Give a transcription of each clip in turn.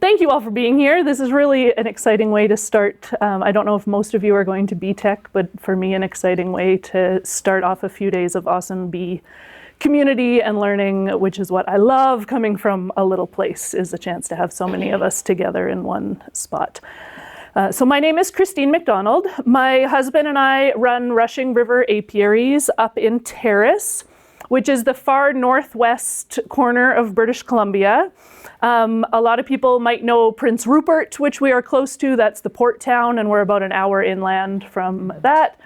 Thank you all for being here. This is really an exciting way to start. I don't know if most of you are going to bee tech, but for me, an exciting way to start off a few days of awesome bee community and learning, which is what I love coming from a little place, is a chance to have so many of us together in one spot. So my name is Christine McDonald. My husband and I run Rushing River Apiaries up in Terrace, which is the far northwest corner of British Columbia. A lot of people might know Prince Rupert, which we are close to. That's the port town, and we're about an hour inland from that.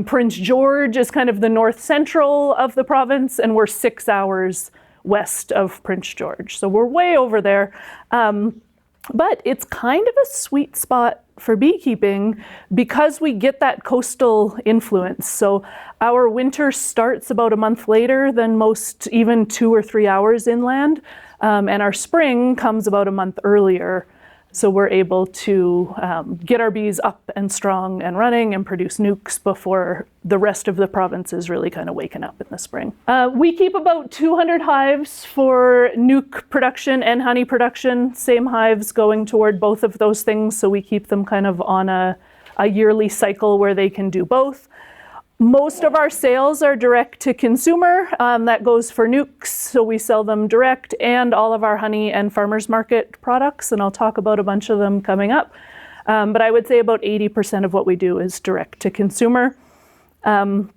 Prince George is kind of the north central of the province, and we're 6 hours west of Prince George. So we're way over there. But it's kind of a sweet spot for beekeeping because we get that coastal influence. So our winter starts about a month later than most, even 2 or 3 hours inland. And our spring comes about a month earlier. So we're able to get our bees up and strong and running and produce nucs before the rest of the province is really kind of waking up in the spring. We keep about 200 hives for nuc production and honey production, same hives going toward both of those things. So we keep them kind of on a yearly cycle where they can do both. Most of our sales are direct to consumer. That goes for nucs, so we sell them direct, and all of our honey and farmers market products, and I'll talk about a bunch of them coming up. But I would say about 80% of what we do is direct to consumer. And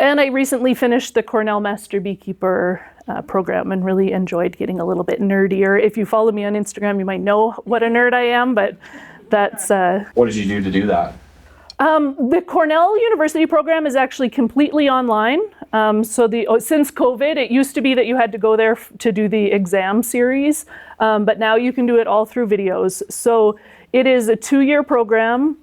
I recently finished the Cornell Master Beekeeper program and really enjoyed getting a little bit nerdier. If you follow me on Instagram, you might know what a nerd I am, but that's... What did you do to do that? The Cornell University program is actually completely online. Since COVID, it used to be that you had to go there to do the exam series, but now you can do it all through videos. So it is a 2-year program,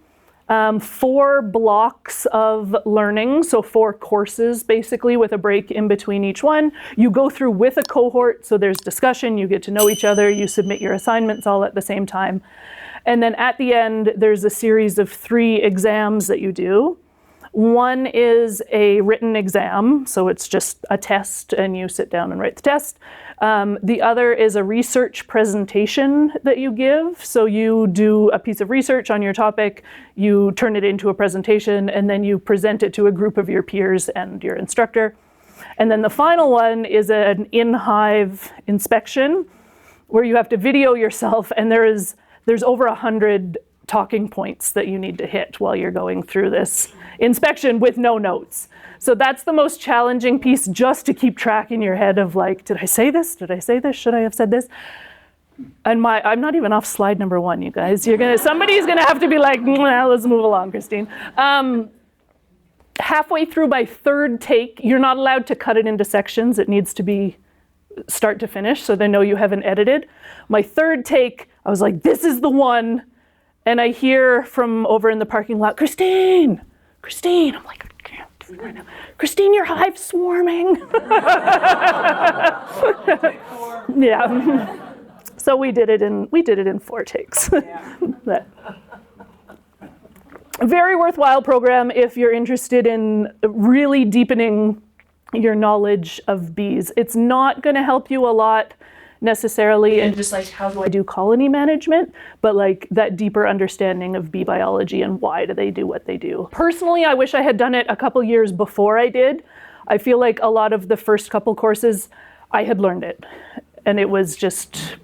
4 blocks of learning, so 4 courses basically with a break in between each one. You go through with a cohort, so there's discussion, you get to know each other, you submit your assignments all at the same time. And then at the end, there's a series of 3 exams that you do. One is a written exam, so it's just a test and you sit down and write the test. The other is a research presentation that you give. So you do a piece of research on your topic, you turn it into a presentation, and then you present it to a group of your peers and your instructor. And then the final one is an in-hive inspection where you have to video yourself, and there's over 100 talking points that you need to hit while you're going through this inspection with no notes. So that's the most challenging piece, just to keep track in your head of like, did I say this? Did I say this? Should I have said this? And I'm not even off slide number 1, you guys. Somebody's gonna have to be like, let's move along, Christine. Halfway through my 3rd take, you're not allowed to cut it into sections. It needs to be start to finish, so they know you haven't edited. My 3rd take, I was like, this is the one. And I hear from over in the parking lot, Christine. I'm like, I can't do it right now. Christine, your hive's swarming. Yeah. So we did it in 4 takes. Yeah. Very worthwhile program if you're interested in really deepening your knowledge of bees. It's not going to help you a lot necessarily in just like, how do I do colony management, but like that deeper understanding of bee biology and why do they do what they do. Personally, I wish I had done it a couple years before I did. I feel like a lot of the first couple courses, I had learned it and it was just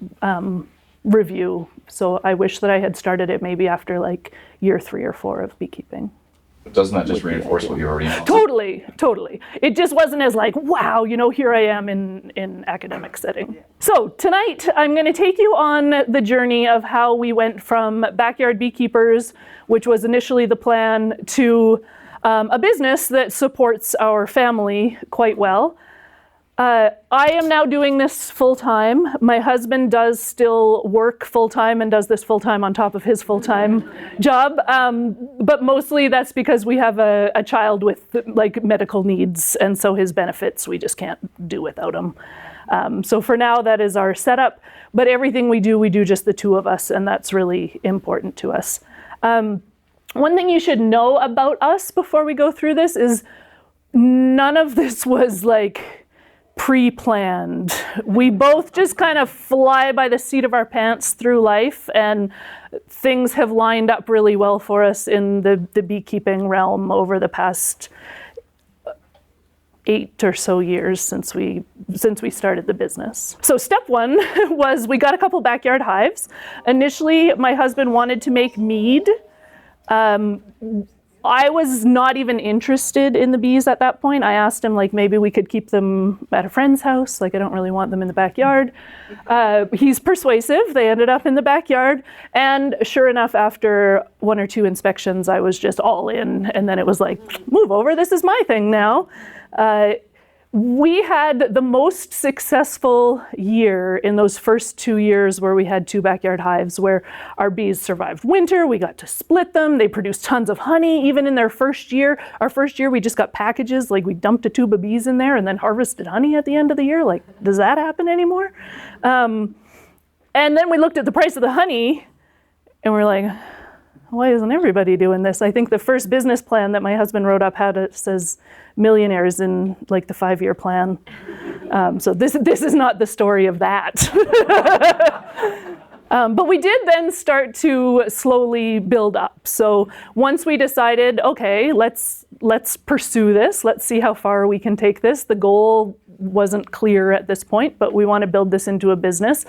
review. So I wish that I had started it maybe after like year 3 or 4 of beekeeping. Doesn't that just reinforce what you already know? Totally. It just wasn't as like, wow, here I am in academic setting. So tonight, I'm going to take you on the journey of how we went from backyard beekeepers, which was initially the plan, to a business that supports our family quite well. I am now doing this full-time. My husband does still work full-time and does this full-time on top of his full-time job. But mostly that's because we have a child with like medical needs, and so his benefits we just can't do without him. So for now, that is our setup. But everything we do just the 2 of us, and that's really important to us. One thing you should know about us before we go through this is none of this was like pre-planned. We both just kind of fly by the seat of our pants through life, and things have lined up really well for us in the beekeeping realm over the past 8 or so years since we started the business. So step one was we got a couple backyard hives. Initially, my husband wanted to make mead. I was not even interested in the bees at that point. I asked him, like, maybe we could keep them at a friend's house. Like, I don't really want them in the backyard. He's persuasive. They ended up in the backyard. And sure enough, after 1 or 2 inspections, I was just all in. And then it was like, move over, this is my thing now. We had the most successful year in those first 2 years where we had 2 backyard hives where our bees survived winter. We got to split them. They produced tons of honey even in their first year. Our first year we just got packages, like we dumped a tube of bees in there and then harvested honey at the end of the year. Like, does that happen anymore? And then we looked at the price of the honey and we're like, why isn't everybody doing this? I think the first business plan that my husband wrote up had it says millionaires in like the 5-year plan. So this is not the story of that. But we did then start to slowly build up. So once we decided, okay, let's pursue this. Let's see how far we can take this. The goal wasn't clear at this point, but we want to build this into a business.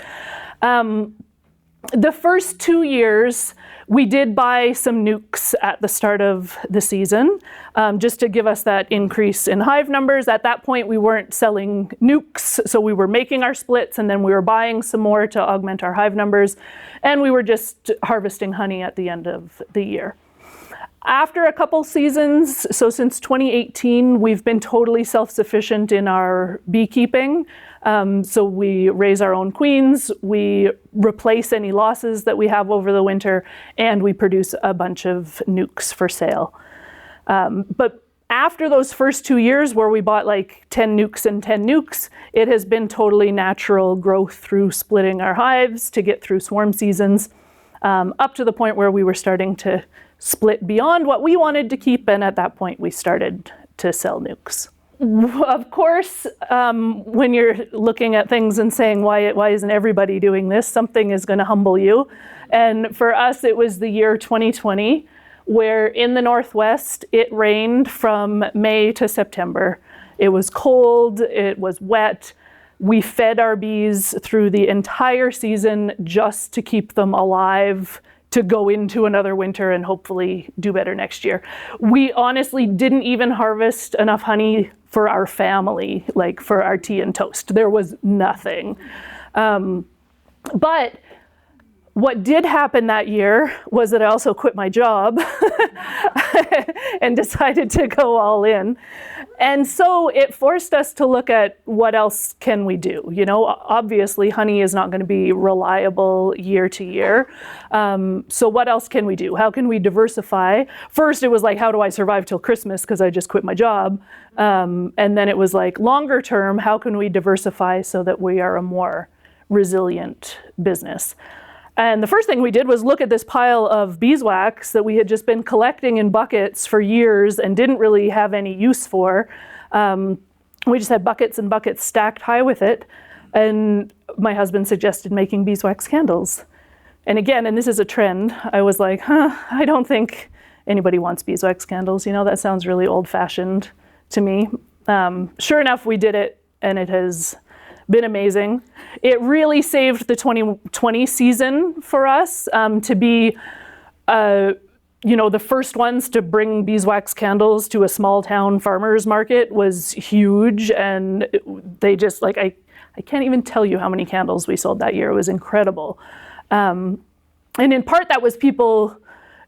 The first 2 years, we did buy some nucs at the start of the season, just to give us that increase in hive numbers. At that point, we weren't selling nucs, so we were making our splits, and then we were buying some more to augment our hive numbers, and we were just harvesting honey at the end of the year. After a couple seasons, so since 2018, we've been totally self-sufficient in our beekeeping. So we raise our own queens, we replace any losses that we have over the winter, and we produce a bunch of nucs for sale. But after those first 2 years where we bought like 10 nucs and 10 nucs, it has been totally natural growth through splitting our hives to get through swarm seasons, up to the point where we were starting to split beyond what we wanted to keep, and at that point we started to sell nucs. Of course, when you're looking at things and saying, why isn't everybody doing this, something is going to humble you. And for us, it was the year 2020, where in the Northwest, it rained from May to September. It was cold, it was wet. We fed our bees through the entire season just to keep them alive, to go into another winter and hopefully do better next year. We honestly didn't even harvest enough honey for our family, like for our tea and toast. There was nothing. But what did happen that year was that I also quit my job and decided to go all in. And so it forced us to look at what else can we do. You know, obviously honey is not going to be reliable year to year. So what else can we do? How can we diversify? First, it was like, how do I survive till Christmas? Because I just quit my job. And then it was like, longer term, how can we diversify so that we are a more resilient business? And the first thing we did was look at this pile of beeswax that we had just been collecting in buckets for years and didn't really have any use for. We just had buckets and buckets stacked high with it. And my husband suggested making beeswax candles. And again, and this is a trend, I was like, I don't think anybody wants beeswax candles. You know, that sounds really old-fashioned to me. Sure enough, we did it, and it has been amazing. It really saved the 2020 season for us to be, the first ones to bring beeswax candles to a small town farmer's market was huge. And they just I can't even tell you how many candles we sold that year. It was incredible. And in part that was people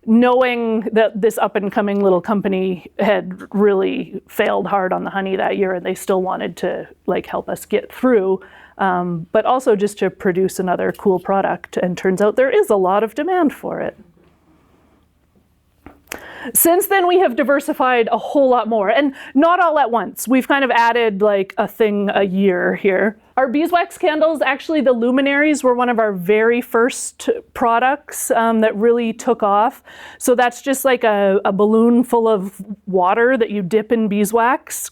knowing that this up and coming little company had really failed hard on the honey that year, and they still wanted to help us get through, but also just to produce another cool product. And turns out there is a lot of demand for it. Since then, we have diversified a whole lot more, and not all at once. We've kind of added a thing a year here. Our beeswax candles, actually the luminaries were one of our very first products that really took off. So that's just like a balloon full of water that you dip in beeswax,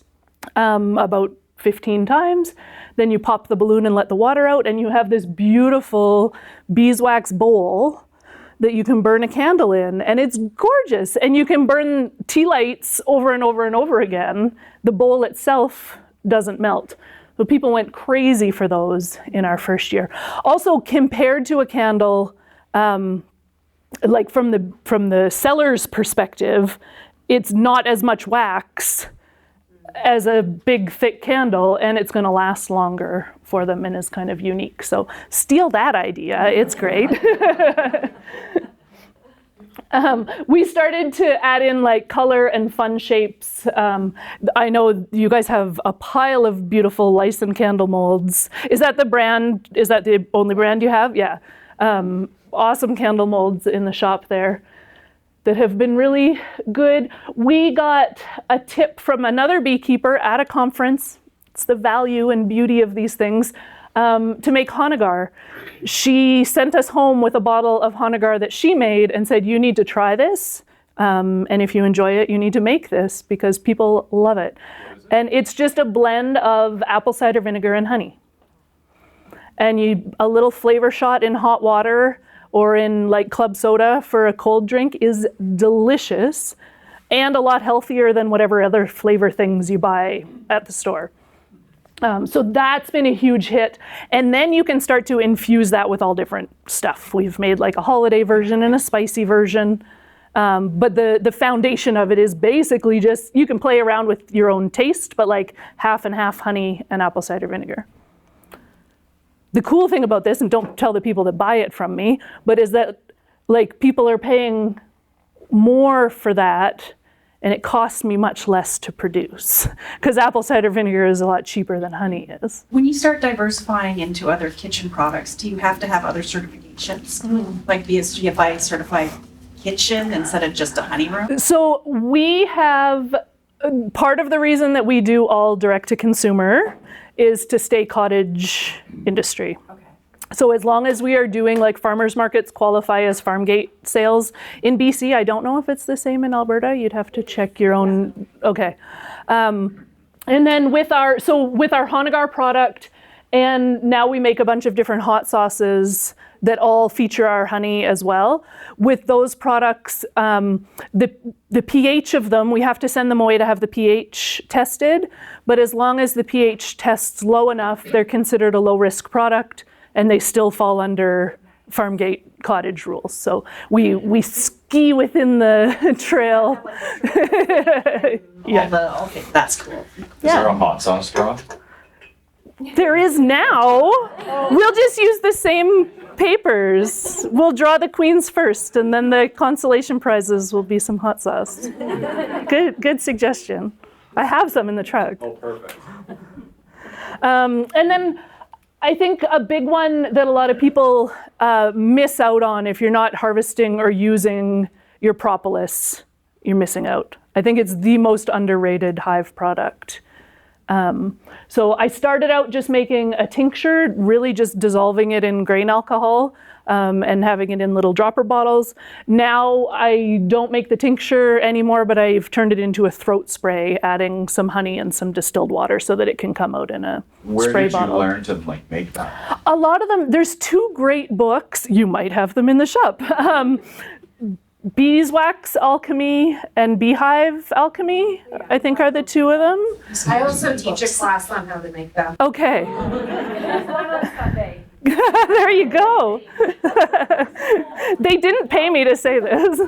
about 15 times. Then you pop the balloon and let the water out, and you have this beautiful beeswax bowl that you can burn a candle in, and it's gorgeous. And you can burn tea lights over and over and over again. The bowl itself doesn't melt. So people went crazy for those in our first year. Also, compared to a candle, like from the seller's perspective, it's not as much wax as a big thick candle, and it's going to last longer for them and is kind of unique. So steal that idea, it's great. We started to add in like color and fun shapes. I know you guys have a pile of beautiful Lyson candle molds. Is that the brand? Is that the only brand you have? Yeah. Awesome candle molds in the shop there that have been really good. We got a tip from another beekeeper at a conference. It's the value and beauty of these things. To make Hanugar. She sent us home with a bottle of Hanugar that she made and said, you need to try this. And if you enjoy it, you need to make this because people love it. And it's just a blend of apple cider vinegar and honey. And a little flavor shot in hot water or in like club soda for a cold drink is delicious and a lot healthier than whatever other flavor things you buy at the store. So that's been a huge hit. And then you can start to infuse that with all different stuff. We've made like a holiday version and a spicy version. But the foundation of it is basically just, you can play around with your own taste, but like half and half honey and apple cider vinegar. The cool thing about this, and don't tell the people that buy it from me, but is that like people are paying more for that and it costs me much less to produce because apple cider vinegar is a lot cheaper than honey is. When you start diversifying into other kitchen products, do you have to have other certifications? Like be a GFI certified kitchen instead of just a honey room? So we have, part of the reason that we do all direct to consumer is to stay cottage industry. Okay. So as long as we are doing like farmers markets qualify as farm gate sales in BC, I don't know if it's the same in Alberta. You'd have to check your own. Okay. And then with our Hanugar product, and now we make a bunch of different hot sauces that all feature our honey as well. With those products, the pH of them, we have to send them away to have the pH tested. But as long as the pH tests low enough, they're considered a low risk product. And they still fall under farm gate cottage rules. So we ski within the trail. Yeah. Okay, that's cool. Is there a hot sauce straw? There is now. We'll just use the same papers. We'll draw the queens first, and then the consolation prizes will be some hot sauce. Good suggestion. I have some in the truck. Oh, perfect. And then I think a big one that a lot of people miss out on if you're not harvesting or using your propolis, you're missing out. I think it's the most underrated hive product. So I started out just making a tincture, really just dissolving it in grain alcohol and having it in little dropper bottles. Now I don't make the tincture anymore, but I've turned it into a throat spray, adding some honey and some distilled water so that it can come out in a spray bottle. Where did you learn to like make that? A lot of them, there's two great books, you might have them in the shop. Beeswax Alchemy and Beehive Alchemy, I think are the two of them. I also teach a class on how to make them. Okay. There you go. They didn't pay me to say this.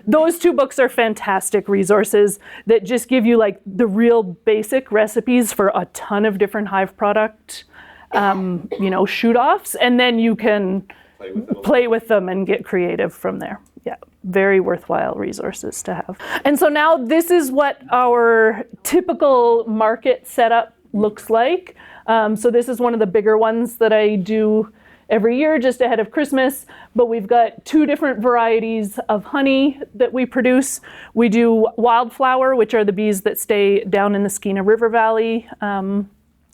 Those two books are fantastic resources that just give you like the real basic recipes for a ton of different hive product, shoot-offs, and then you can play with them and get creative from there. Yeah, very worthwhile resources to have. And so now this is what our typical market setup looks like. So this is one of the bigger ones that I do every year just ahead of Christmas, but we've got two different varieties of honey that we produce. We do wildflower, which are the bees that stay down in the Skeena River Valley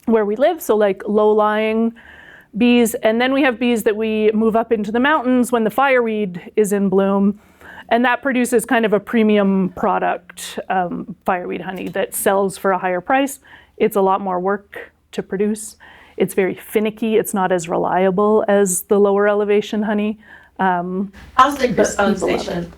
where we live, so like low-lying bees. And then we have bees that we move up into the mountains when the fireweed is in bloom. And that produces kind of a premium product, fireweed honey, that sells for a higher price. It's a lot more work to produce. It's very finicky. It's not as reliable as the lower elevation honey. How's the But people love crystallization?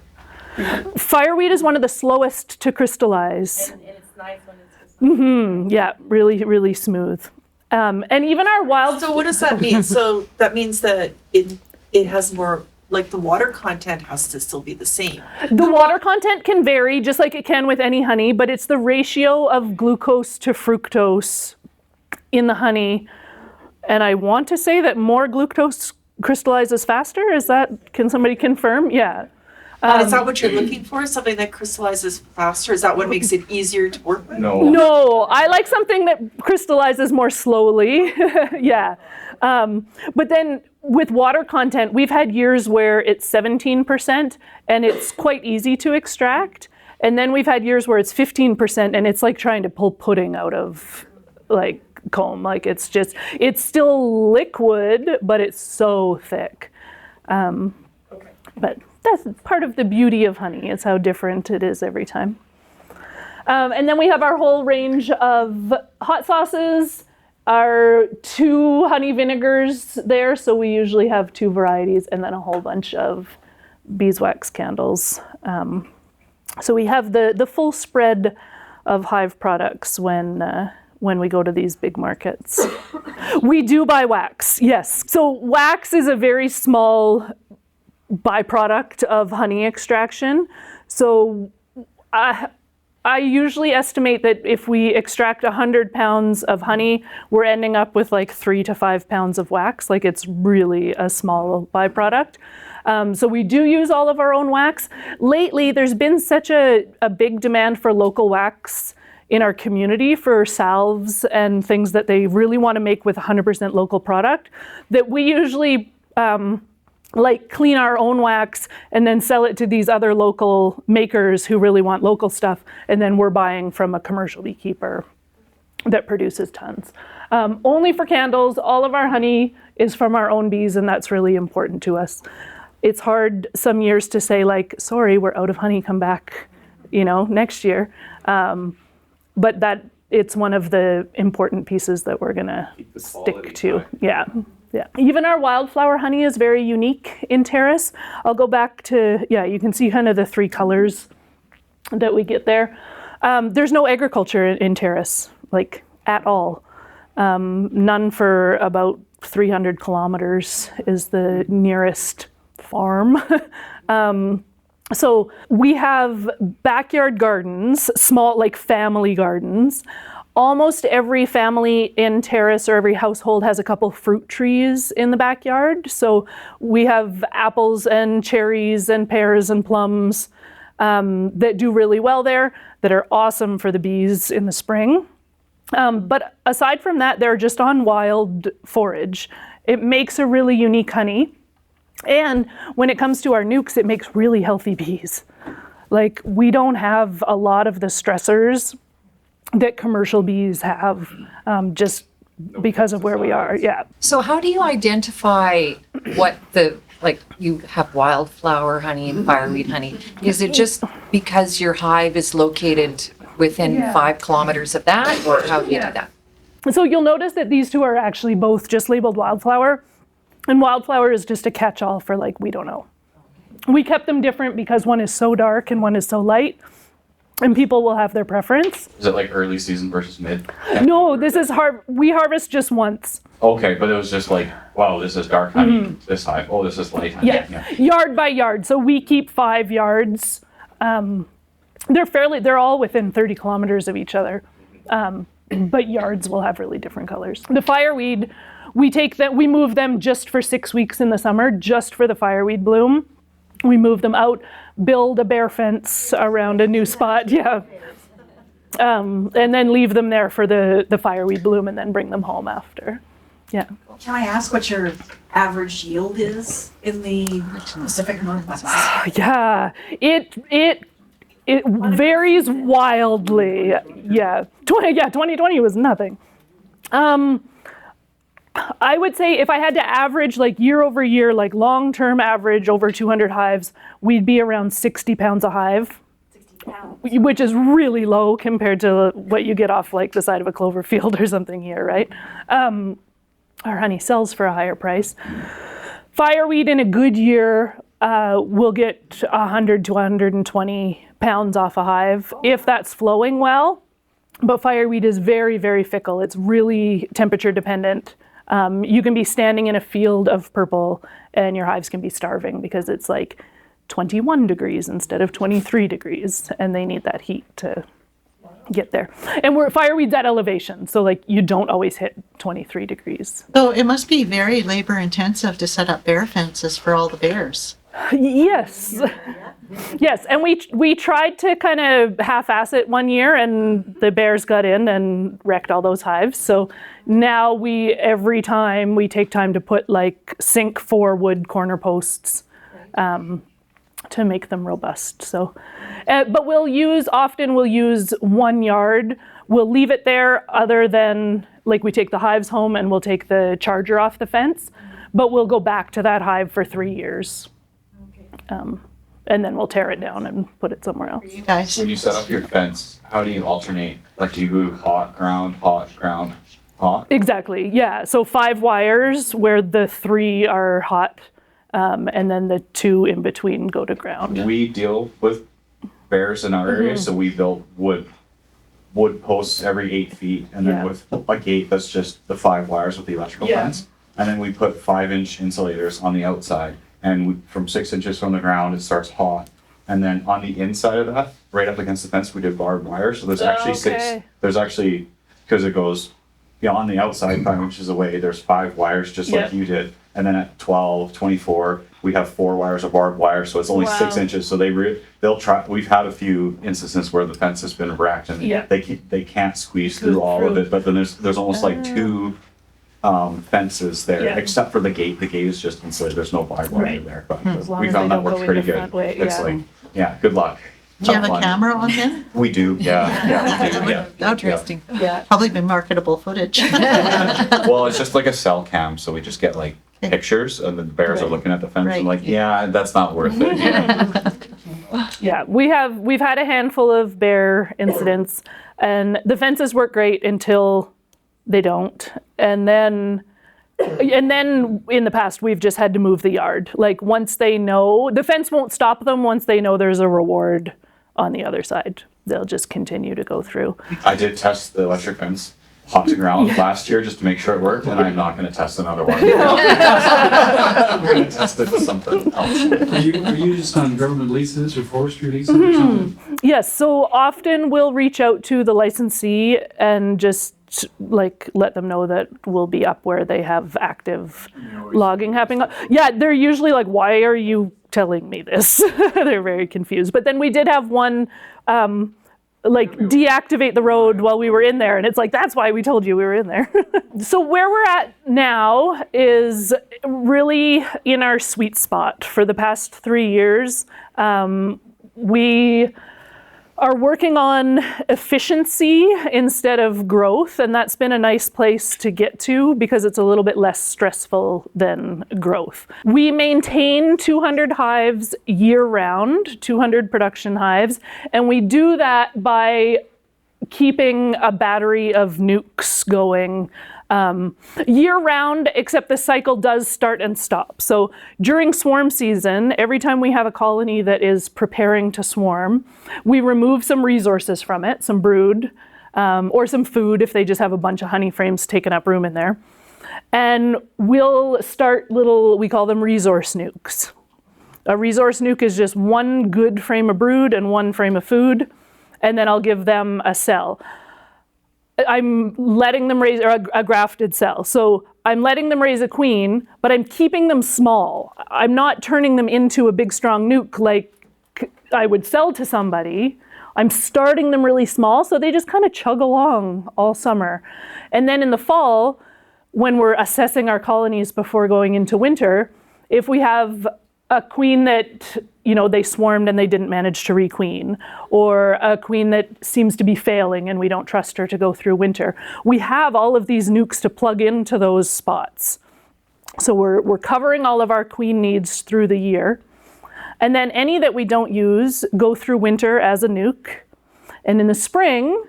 Fireweed is one of the slowest to crystallize. And it's nice when it's crystallized. Yeah, really, really smooth. And even our wild. So what does that mean? So that means that it has more, like the water content has to still be the same. The water content can vary, just like it can with any honey, but it's the ratio of glucose to fructose in the honey. And I want to say that more glucose crystallizes faster. Can somebody confirm? Yeah. Is that what you're looking for? Something that crystallizes faster? Is that what makes it easier to work with? No, I like something that crystallizes more slowly. Yeah. But then with water content, we've had years where it's 17% and it's quite easy to extract. And then we've had years where it's 15% and it's like trying to pull pudding out of like comb. Like it's still liquid, but it's so thick. But that's part of the beauty of honey. It's how different it is every time. And then we have our whole range of hot sauces, our 2 honey vinegars there. So we usually have 2 varieties and then a whole bunch of beeswax candles. So we have the full spread of Hive products when we go to these big markets. We do buy wax, yes. So wax is a very small byproduct of honey extraction. So I usually estimate that if we extract 100 pounds of honey, we're ending up with like 3 to 5 pounds of wax. Like it's really a small byproduct. So we do use all of our own wax. Lately, there's been such a big demand for local wax in our community for salves and things that they really want to make with 100% local product that we usually like clean our own wax and then sell it to these other local makers who really want local stuff. And then we're buying from a commercial beekeeper that produces tons. Only for candles, all of our honey is from our own bees, and that's really important to us. It's hard some years to say like, sorry, we're out of honey, come back, next year. But it's one of the important pieces that we're gonna stick to. Yeah. Yeah. Even our wildflower honey is very unique in Terrace. I'll go back to, you can see kind of the 3 colors that we get there. There's no agriculture in Terrace, like at all. None for about 300 kilometers is the nearest farm. So we have backyard gardens, small like family gardens. Almost every family in Terrace or every household has a couple fruit trees in the backyard. So we have apples and cherries and pears and plums that do really well there, that are awesome for the bees in the spring. But aside from that, they're just on wild forage. It makes a really unique honey. And when it comes to our nucs, it makes really healthy bees. Like we don't have a lot of the stressors that commercial bees have just because of where we are. Yeah. So how do you identify you have wildflower honey and fireweed honey? Is it just because your hive is located within 5 kilometers of that, or how do you do that? So you'll notice that these 2 are actually both just labeled wildflower, and wildflower is just a catch-all for like, we don't know. We kept them different because one is so dark and one is so light. And people will have their preference. Is it like early season versus mid? No, this is we harvest just once. Okay, but it was just like, wow, this is dark honey, this hive, oh, this is light honey. Yeah, yard by yard. So we keep 5 yards. They're all within 30 kilometers of each other. But yards will have really different colors. The fireweed, we move them just for 6 weeks in the summer, just for the fireweed bloom. We move them out, build a bear fence around a new spot, and then leave them there for the fireweed bloom and then bring them home after. Yeah. Can I ask what your average yield is in the Pacific Northwest? Yeah, it varies wildly. Yeah, 2020 was nothing. I would say if I had to average like year over year, like long-term average over 200 hives, we'd be around 60 pounds a hive. 60 pounds? which is really low compared to what you get off like the side of a clover field or something here, right? Our honey sells for a higher price. Fireweed in a good year will get 100 to 120 pounds off a hive if that's flowing well. But fireweed is very, very fickle. It's really temperature dependent. You can be standing in a field of purple and your hives can be starving because it's like 21 degrees instead of 23 degrees, and they need that heat to get there. And fireweed's at elevation, so like you don't always hit 23 degrees. So it must be very labor intensive to set up bear fences for all the bears. Yes. Yes, and we tried to kind of half-ass it one year, and the bears got in and wrecked all those hives. So now every time we take time to put like sink 4 wood corner posts to make them robust. So, but we'll use 1 yard. We'll leave it there other than like we take the hives home and we'll take the charger off the fence, but we'll go back to that hive for 3 years. And then we'll tear it down and put it somewhere else. You guys, When you set up your fence, how do you alternate? Like, do you do hot, ground, hot? Exactly, yeah. So 5 wires where the 3 are hot, and then the 2 in between go to ground. We deal with bears in our area, so we build wood posts every 8 feet, and then Yeah. with a gate that's just the 5 wires with the electrical Yeah. fence. And then we put 5-inch insulators on the outside, and from 6 inches from the ground, it starts hot. And then on the inside of that, right up against the fence, we did barbed wire. So there's actually Okay. because it goes, on the outside 5 inches away, there's 5 wires just like you did. And then at 12, 24, we have 4 wires of barbed wire, so it's only 6 Wow. inches. So they'll try. We've had a few instances where the fence has been wrecked and they can't squeeze through all of it. But then there's almost like 2 fences there, Yeah. except for the gate. The gate is just insulated. There's no barbed wire Right. there. But As long we as found they that don't works go in pretty the good. front way, It's yeah. good luck. do you have a Fun. camera on them? We do, yeah, we do, yeah. Interesting. Yeah. Probably been marketable footage. Well, it's just like a cell cam, so we just get like pictures, and the bears are looking at the fence, Right. and like, yeah, that's not worth it. Yeah, we've had a handful of bear incidents, and the fences work great until they don't. And then in the past, we've just had to move the yard. Like once they know, the fence won't stop them once they know there's a reward on the other side. They'll just continue to go through. I did test the electric fence hot to ground last year just to make sure it worked, and I'm not gonna test another one. We're gonna test it with something else. Are you just on government leases or forestry leases or something? Yes, so often we'll reach out to the licensee and just like let them know that we'll be up where they have active logging happening. Yeah, they're usually like, why are you telling me this? They're very confused. But then we did have one deactivate the road while we were in there, and it's like, that's why we told you we were in there. So where we're at now is really in our sweet spot. For the past 3 years, we are working on efficiency instead of growth, and that's been a nice place to get to because it's a little bit less stressful than growth. We maintain 200 hives year-round, 200 production hives, and we do that by keeping a battery of nucs going year-round, except the cycle does start and stop. So during swarm season, every time we have a colony that is preparing to swarm, we remove some resources from it, some brood, or some food if they just have a bunch of honey frames taking up room in there. And we'll start we call them resource nucs. A resource nuc is just 1 good frame of brood and 1 frame of food, and then I'll give them a cell. I'm letting them raise a grafted cell. So I'm letting them raise a queen, but I'm keeping them small. I'm not turning them into a big, strong nuc like I would sell to somebody. I'm starting them really small, so they just kind of chug along all summer. And then in the fall, when we're assessing our colonies before going into winter, if we have a queen that, they swarmed and they didn't manage to requeen, or a queen that seems to be failing and we don't trust her to go through winter, we have all of these nucs to plug into those spots. So we're covering all of our queen needs through the year. And then any that we don't use go through winter as a nuc, And in the spring,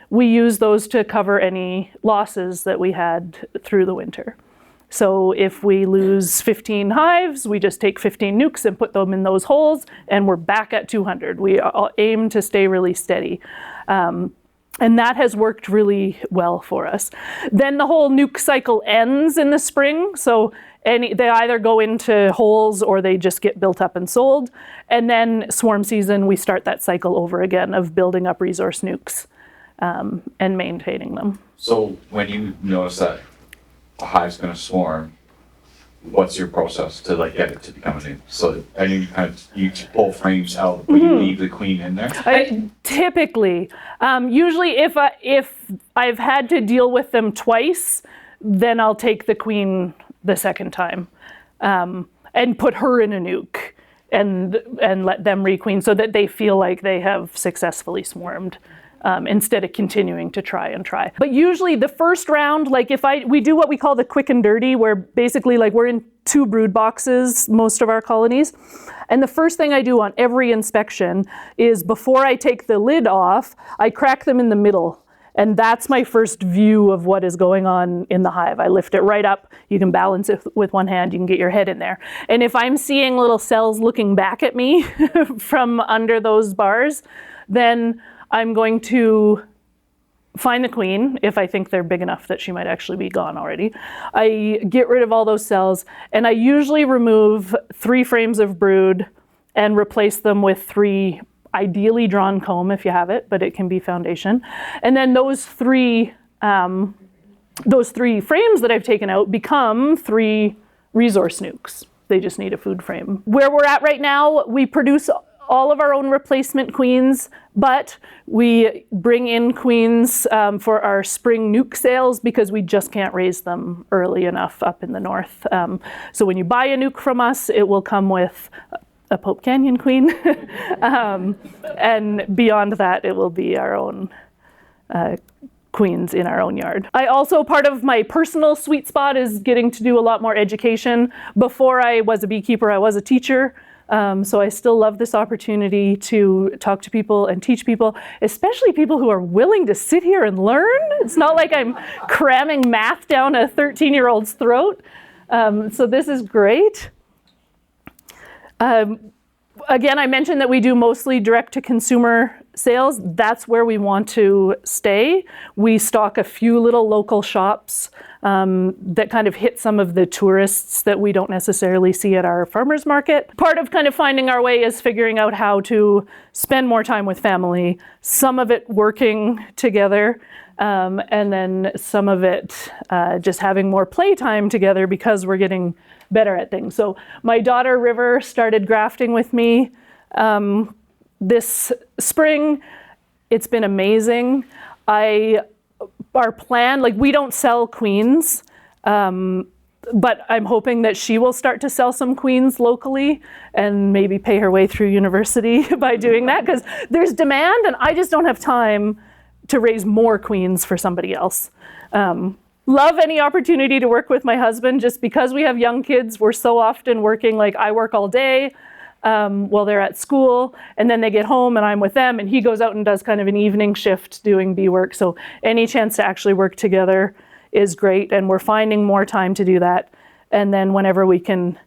we use those to cover any losses that we had through the winter. So if we lose 15 hives, we just take 15 nucs and put them in those holes, and we're back at 200. We aim to stay really steady. And that has worked really well for us. Then the whole nuc cycle ends in the spring. So they either go into holes or they just get built up and sold. And then swarm season, we start that cycle over again of building up resource nucs and maintaining them. So when you notice that a hive's going to swarm, what's your process to like get it to become a nuc? So I know you pull frames out, but you leave the queen in there. Typically, usually if I've had to deal with them twice, then I'll take the queen the second time and put her in a nuc and let them requeen so that they feel like they have successfully swarmed. Instead of continuing to try. But usually the first round, like we do what we call the quick and dirty, where basically like we're in 2 brood boxes, most of our colonies. And the first thing I do on every inspection is before I take the lid off, I crack them in the middle. And that's my first view of what is going on in the hive. I lift it right up. You can balance it with one hand. You can get your head in there. And if I'm seeing little cells looking back at me from under those bars, then I'm going to find the queen if I think they're big enough that she might actually be gone already. I get rid of all those cells, and I usually remove 3 frames of brood and replace them with 3 ideally drawn comb if you have it, but it can be foundation. And then those three frames that I've taken out become 3 resource nucs. They just need a food frame. Where we're at right now, we produce all of our own replacement queens, but we bring in queens for our spring nuc sales because we just can't raise them early enough up in the north. So when you buy a nuc from us, it will come with a Pope Canyon queen. And beyond that, it will be our own queens in our own yard. I also, part of my personal sweet spot is getting to do a lot more education. Before I was a beekeeper, I was a teacher. So I still love this opportunity to talk to people and teach people, especially people who are willing to sit here and learn. It's not like I'm cramming math down a 13-year-old's throat. So this is great. Again, I mentioned that we do mostly direct-to-consumer sales. That's where we want to stay. We stock a few little local shops that kind of hit some of the tourists that we don't necessarily see at our farmers market. Part of kind of finding our way is figuring out how to spend more time with family, some of it working together, and then some of it just having more playtime together because we're getting better at things. So my daughter River started grafting with me this spring. It's been amazing. Our plan, like we don't sell queens, but I'm hoping that she will start to sell some queens locally and maybe pay her way through university by doing that, because there's demand and I just don't have time to raise more queens for somebody else. Love any opportunity to work with my husband. Just because we have young kids, we're so often working, like I work all day while they're at school, and then they get home and I'm with them, and he goes out and does kind of an evening shift doing bee work. So any chance to actually work together is great, and we're finding more time to do that. And then whenever we can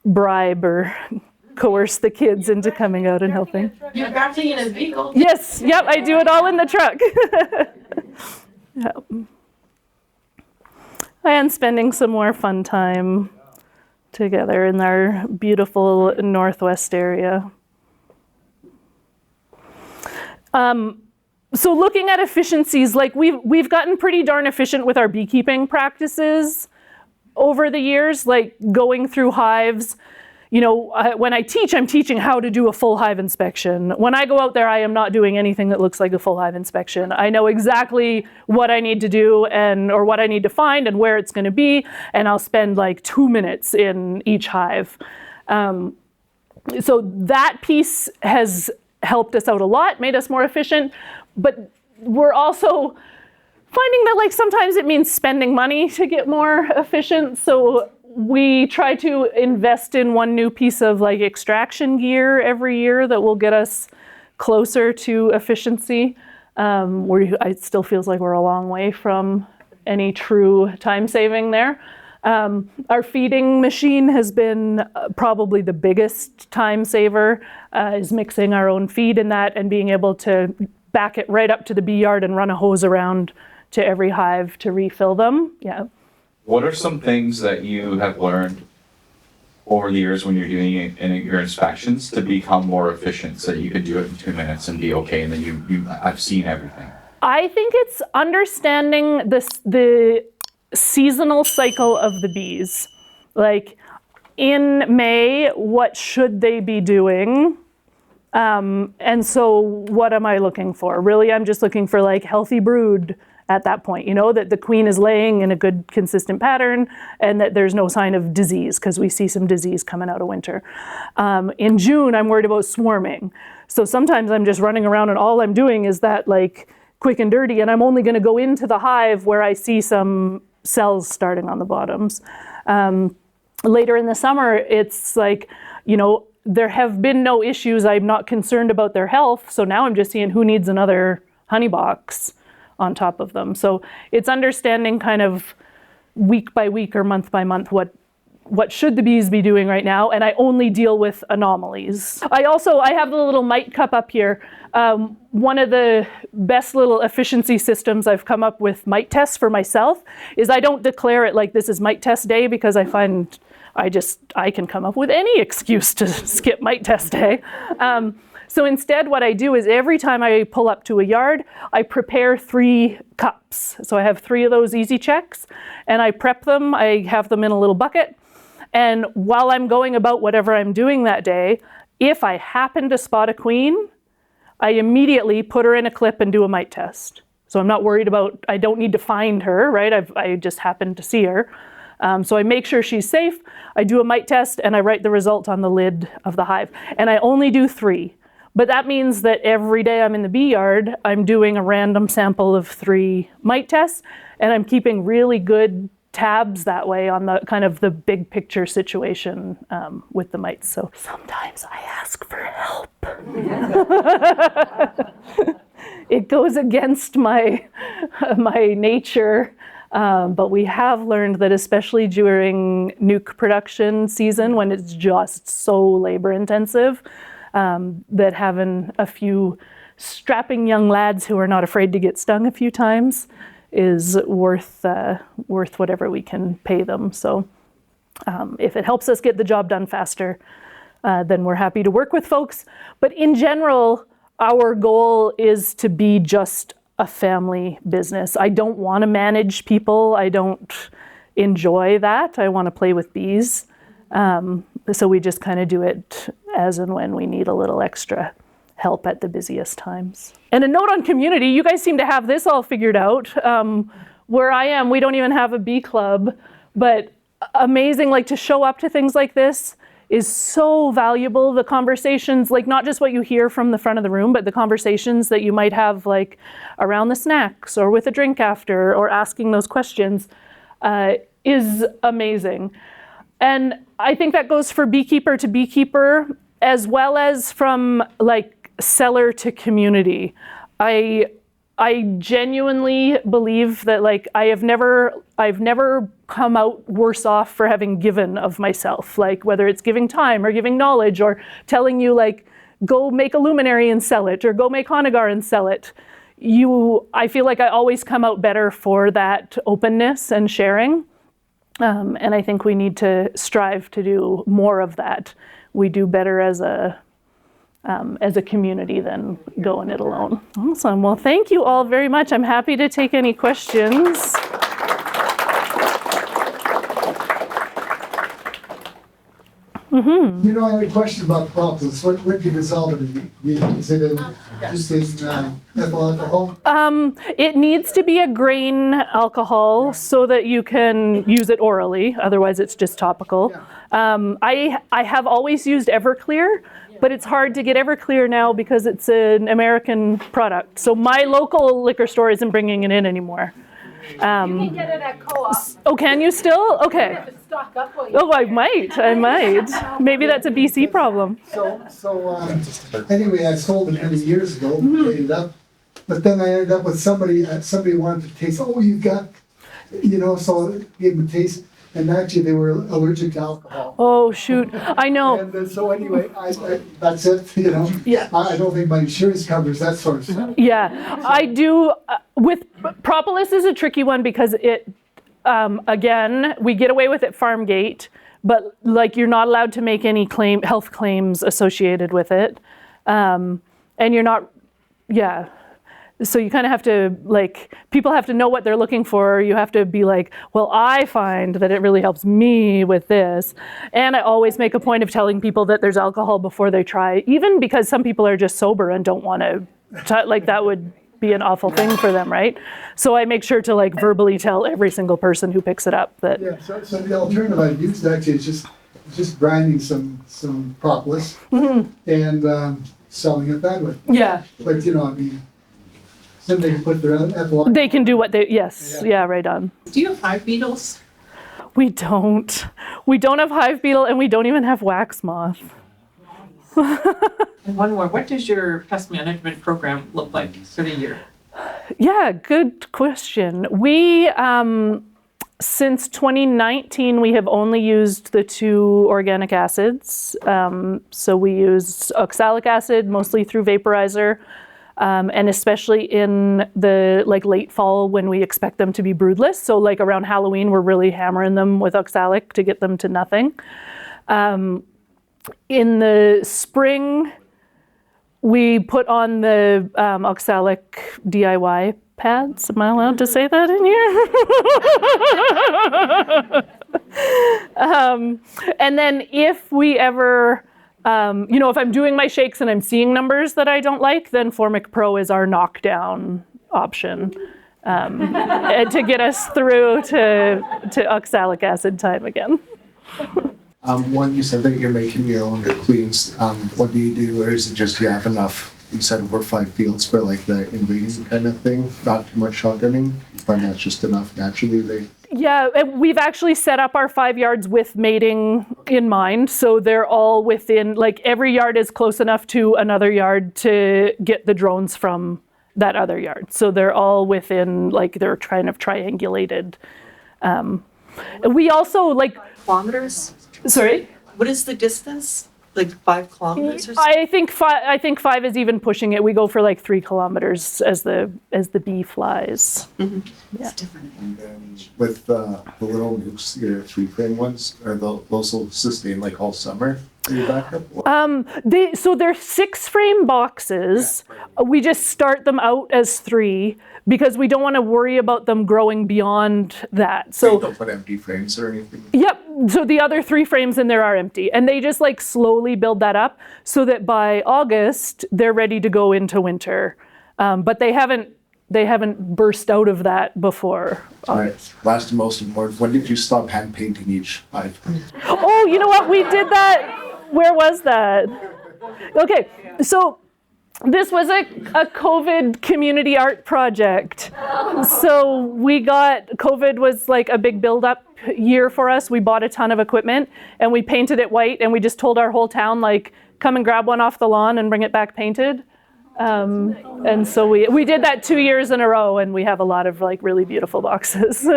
bribe or coerce the kids into coming out and helping. You're grafting in a vehicle. Yes, yep, I do it all in the truck. Yep. And spending some more fun time together in our beautiful northwest area. So looking at efficiencies, like we've gotten pretty darn efficient with our beekeeping practices over the years, like going through hives. You know, when I teach, I'm teaching how to do a full hive inspection. When I go out there, I am not doing anything that looks like a full hive inspection. I know exactly what I need to do or what I need to find and where it's going to be, and I'll spend like 2 minutes in each hive. So that piece has helped us out a lot, made us more efficient, but we're also finding that like sometimes it means spending money to get more efficient. So we try to invest in one new piece of like extraction gear every year that will get us closer to efficiency. It still feels like we're a long way from any true time saving there. Our feeding machine has been probably the biggest time saver, is mixing our own feed in that and being able to back it right up to the bee yard and run a hose around to every hive to refill them. Yeah. What are some things that you have learned over the years when you're doing your inspections to become more efficient so that you could do it in 2 minutes and be okay and then I've seen everything? I think it's understanding the seasonal cycle of the bees. Like in May, what should they be doing? And so what am I looking for? Really, I'm just looking for like healthy brood at that point, that the queen is laying in a good consistent pattern and that there's no sign of disease, because we see some disease coming out of winter. In June, I'm worried about swarming. So sometimes I'm just running around and all I'm doing is that like quick and dirty, and I'm only going to go into the hive where I see some cells starting on the bottoms. Later in the summer, it's like, there have been no issues. I'm not concerned about their health. So now I'm just seeing who needs another honey box on top of them. So it's understanding kind of week by week or month by month what should the bees be doing right now, and I only deal with anomalies. I have the little mite cup up here. One of the best little efficiency systems I've come up with mite tests for myself is I don't declare it like this is mite test day, because I find I can come up with any excuse to skip mite test day. So instead what I do is every time I pull up to a yard, I prepare 3 cups. So I have 3 of those easy checks and I prep them. I have them in a little bucket. And while I'm going about whatever I'm doing that day, if I happen to spot a queen, I immediately put her in a clip and do a mite test. So I'm not worried about, I don't need to find her, right? I just happened to see her. So I make sure she's safe. I do a mite test and I write the result on the lid of the hive. And I only do 3. But that means that every day I'm in the bee yard, I'm doing a random sample of 3 mite tests, and I'm keeping really good tabs that way on the kind of the big picture situation with the mites. So sometimes I ask for help. It goes against my nature, but we have learned that especially during nuke production season, when it's just so labor intensive, that having a few strapping young lads who are not afraid to get stung a few times is worth whatever we can pay them. So if it helps us get the job done faster, then we're happy to work with folks. But in general, our goal is to be just a family business. I don't want to manage people. I don't enjoy that. I want to play with bees. So we just kind of do it as and when we need a little extra help at the busiest times. And a note on community, you guys seem to have this all figured out. Where I am, we don't even have a bee club, but amazing, like to show up to things like this is so valuable. The conversations, like not just what you hear from the front of the room, but the conversations that you might have like around the snacks or with a drink after or asking those questions is amazing. And I think that goes for beekeeper to beekeeper, as well as from like seller to community. I genuinely believe that like I've never come out worse off for having given of myself, like whether it's giving time or giving knowledge or telling you like, go make a luminary and sell it or go make Hanagar and sell it. I feel like I always come out better for that openness and sharing. And I think we need to strive to do more of that. We do better as a community than going it alone. Awesome. Well, thank you all very much. I'm happy to take any questions. You know, I had a question about crops. What do you dissolve it in? Is it just in ethyl alcohol? It needs to be a grain alcohol so that you can use it orally. Otherwise, it's just topical. I have always used Everclear, but it's hard to get Everclear now because it's an American product. So my local liquor store isn't bringing it in anymore. You can get it at Co-op. Oh, can you still? Okay. You have to stock up while Oh, I might. Maybe that's a BC problem. So anyway, I sold it many years ago, cleaned it up, But then I ended up with somebody wanted to taste, oh, you got, so I gave them a taste, and actually they were allergic to alcohol. Oh, shoot. I know. And then, so anyway, that's it, Yeah. I don't think my insurance covers that sort of stuff. Yeah, I do. With propolis is a tricky one because it, again, we get away with it farm gate, but like you're not allowed to make any health claims associated with it, and you're not. Yeah. So you kind of have to, like, people have to know what they're looking for. You have to be like, well, I find that it really helps me with this. And I always make a point of telling people that there's alcohol before they try, even because some people are just sober and don't want to, like, that would be an awful thing for them, right? So I make sure to, like, verbally tell every single person who picks it up that. Yeah, so the alternative I used actually is just grinding some propolis and selling it that way. Yeah. But, I mean, then they can put their own ethanol. They can do what they, yes, yeah, right on. Do you have hive beetles? We don't. We don't have hive beetle and we don't even have wax moth. And one more, what does your pest management program look like for the year? Yeah, good question. We, since 2019, we have only used the 2 organic acids. So we use oxalic acid, mostly through vaporizer, and especially in the late fall when we expect them to be broodless. So like around Halloween, we're really hammering them with oxalic to get them to nothing. In the spring, we put on the oxalic DIY pads. Am I allowed to say that in here? And then if we ever, if I'm doing my shakes and I'm seeing numbers that I don't like, then Formic Pro is our knockdown option and to get us through to oxalic acid time again. One, you said that you're making your own cleans. What do you do, or is it just you have enough? You said over 5 fields for like the inbreeding kind of thing, not too much shotgunning, but that's just enough naturally. Yeah, we've actually set up our 5 yards with mating in mind. So they're all within, like every yard is close enough to another yard to get the drones from that other yard. So they're all within, like they're kind of triangulated. We also like... Kilometers? Sorry? What is the distance? Like 5 kilometers or something? I think 5 is even pushing it. We go for like 3 kilometers as the bee flies. Mm-hmm. Yeah. It's different. And then with the little nucs, your 3-frame ones, are those will sustain like all summer? Your backup? So they're 6-frame boxes. We just start them out as 3 because we don't want to worry about them growing beyond that. So you don't put empty frames or anything? Yep. So the other 3 frames in there are empty, and they just like slowly build that up so that by August they're ready to go into winter. But they haven't burst out of that before. All right. Last and most important, when did you stop hand painting each hive? Oh, you know what? We did that. Where was that? Okay, so this was a COVID community art project. So COVID was like a big build-up year for us. We bought a ton of equipment and we painted it white and we just told our whole town, like, come and grab one off the lawn and bring it back painted. And so we did that 2 years in a row and we have a lot of like really beautiful boxes.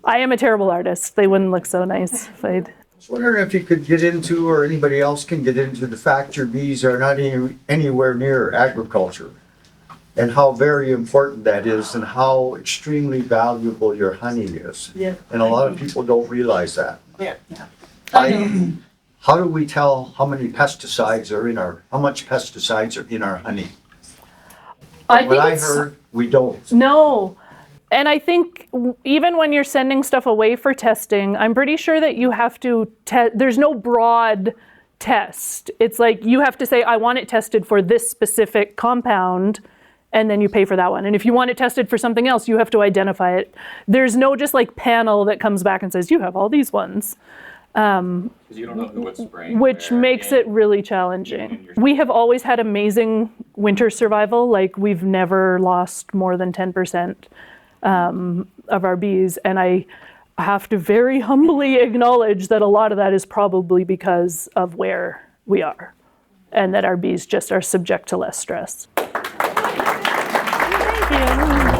I am a terrible artist. They wouldn't look so nice if I'd... I was wondering if you could get into, or anybody else can get into, the fact your bees are not anywhere near agriculture, and how very important that is, and how extremely valuable your honey is. Yeah. And a lot of people don't realize that. Yeah. How do we tell how many pesticides are in how much pesticides are in our honey? I heard, we don't. No. And I think even when you're sending stuff away for testing, I'm pretty sure that you have to there's no broad test. It's like you have to say, I want it tested for this specific compound, and then you pay for that one. And if you want it tested for something else, you have to identify it. There's no just like panel that comes back and says, you have all these ones. Because you don't know what's spraying. Which makes it really challenging. We have always had amazing winter survival. Like we've never lost more than 10%. Of our bees, and I have to very humbly acknowledge that a lot of that is probably because of where we are and that our bees just are subject to less stress. you.